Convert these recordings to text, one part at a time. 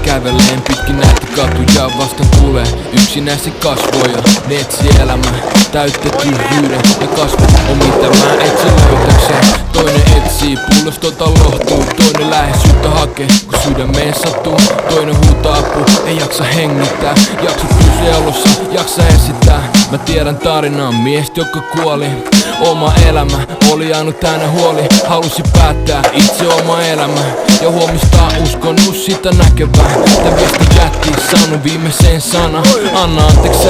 Kävelen pitkin näitä katuja, vasta tulee yksinäisiä kasvoja. Ne etsii elämää, täyttä tyhjyyden ja kasvot on mitä mä etsin löytäkseen. Toinen etsii pullostolta lohtuu, toinen läheisyyttä hakee kun sydämeen sattuu. Toinen huutaa apua, ei jaksa hengittää, jaksa pysyä elossa, jaksa esittää. Mä tiedän tarinaa miestä joka kuoli. Oma elämä oli ainut täynnä huoli, halusi päättää itse oma elämä ja huomistaa uskonut sitä näkevää. Tän viesti jätti, saanut viimeiseen sana. Anna anteeksi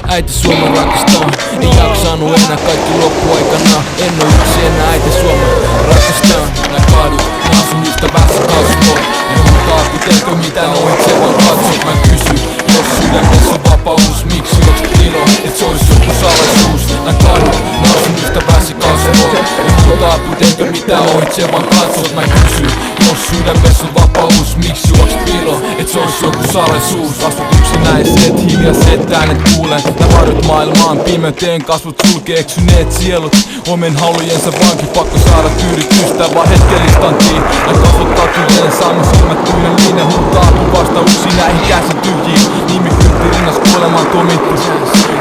äiti Suomi rakastaa. En jaksanut enää kaikki loppuaikana. En oo yksi enää äiti Suomi rakastaa. Nää kadut, nää on sun ystävänsä kasvot. Ne huutaa kutenko mitä noit se vaan katsot. Mä kysyn, jos sydämessä on vapaus, miksi oot ilo, et se ois joku salaisuus. Nää kadut, nää on sun ystävänsä kasvot. Ne huutaa kutenko mitä noit se vaan katsot. Mä kysyn, jos sydämessä on vapaus, miksi juoks pilo, et se ois joku salaisuus. Astut yksinäiset, hiljaiset äänet kuulen. Nää varjot maailmaan pimeyteen, kasvot sulkee eksyneet sielut. Omien halujensa vanki, pakko saada tyydytystä, vaan hetkellistä antii. Nää kasvot katujen, saamme silmät tyynän linjan. Huutaa vastauksia näihin käsin tyhjiin. Nimi kyltti rinnas kuolemaan tuomittu.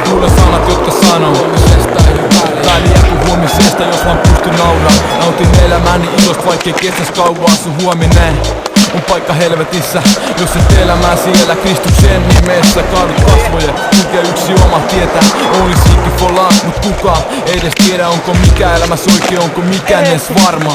Kuule sanat, jotka sanoo väliä kun huomisesta, jos vaan pystyn nauraa. Nautin elämäni ilosta, vaikkei kestäis kauan sun huominen. On paikka helvetissä, jos et elämää siellä Kristuksen nimessä. Kaadut kasvoja, kulkee yksi oma tietä. Only seeking for love, mut kukaan ei edes tiedä onko mikä elämässä oikein, onko mikään edes varma.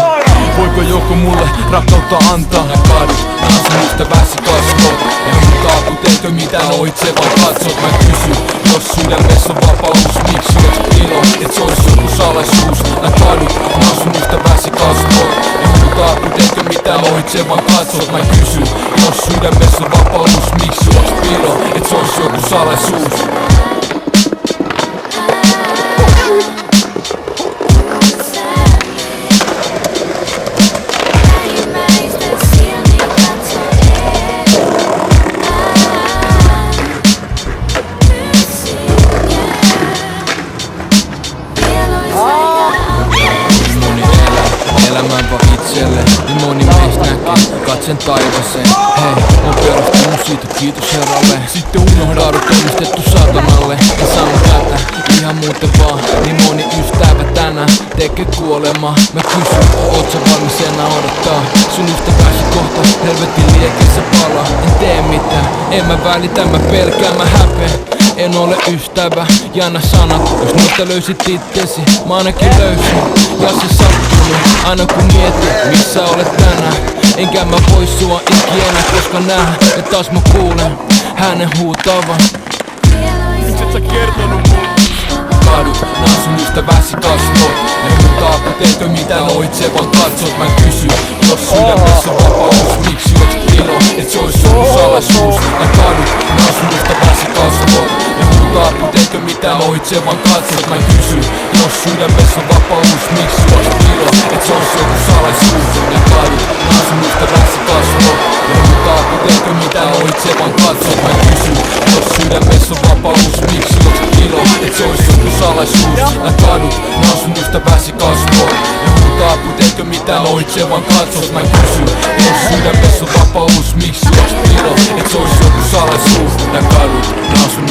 Voiko joku mulle rakkautta antaa? Nää kaadut, nää on sun ystäväsi kasvot. Ja huutaa kutenko mitä noit se vaan katsot. Mä kysyn, jos sydämessä on vapaus, miksi oot ilo, et se ois joku salaisuus. Nää kadut, nää on sun ystäväsi kasvot. Ja huutaa kutenko mitä noit se vaan katsot. Mä kysyn, jos sydämessä on vapaus, miksi oot pilo, et se ois joku salaisuus. Elämän vaan itselle, niin moni meistä näkee katsen taivaseen. Hei, on perustunut siitä, kiitos Herralle. Sitten unohdaudut omistettu saatanalle. Ja sanon tätä ihan muuten vaan, niin moni ystävä tänään tekee kuolemaa. Mä kysyn, oot sä valmis enää odottaa? Sun ystäväsi kohta helvetin liekeissä palaa. En tee mitään, en mä välitä, mä pelkään, mä häpeän. En ole ystävä, jännä sanat. Jos noista löysit itsesi, mä ainakin löysin. Ja se sattuu, aina kun mietin, missä olet tänään. Enkä mä voi sua ikinä, koska näen, ja taas mä kuulen hänen huutavan. Miksi et sä kertonut mulle? Kadut, nää on sun ystäväsi kasvot. Ne huutaa kutenko mitä noit se vaan katsot. Mä kysyn, jos sydämessä on vapaus, miksi oot ilo, et se ois joku salaisuus. Nää kadut, nää on sun ystäväsi kasvot. Ne huutaa kutenko mitä noit se vaan katsot. Mä kysyn, jos sydämessä on vapaus, miksi oot ilo, et se ois joku salaisuus. Nää kadut, nää on sun ystäväsi kasvot. Ne huutaa kutenko mitä noit se vaan katsot. Mä kysyn, jos sydämessä on vapaus, miksi oot ilo, et se ois joku salaisuus. Nää kadut, nää on sun ystäväsi kasvot. Ne huutaa kutenko mitä noit se vaan katsot. Mä kysyn, jos sydämessä on vapaus, miksi oot ilo, et se ois joku salaisuus. Nää kadut, nää on sun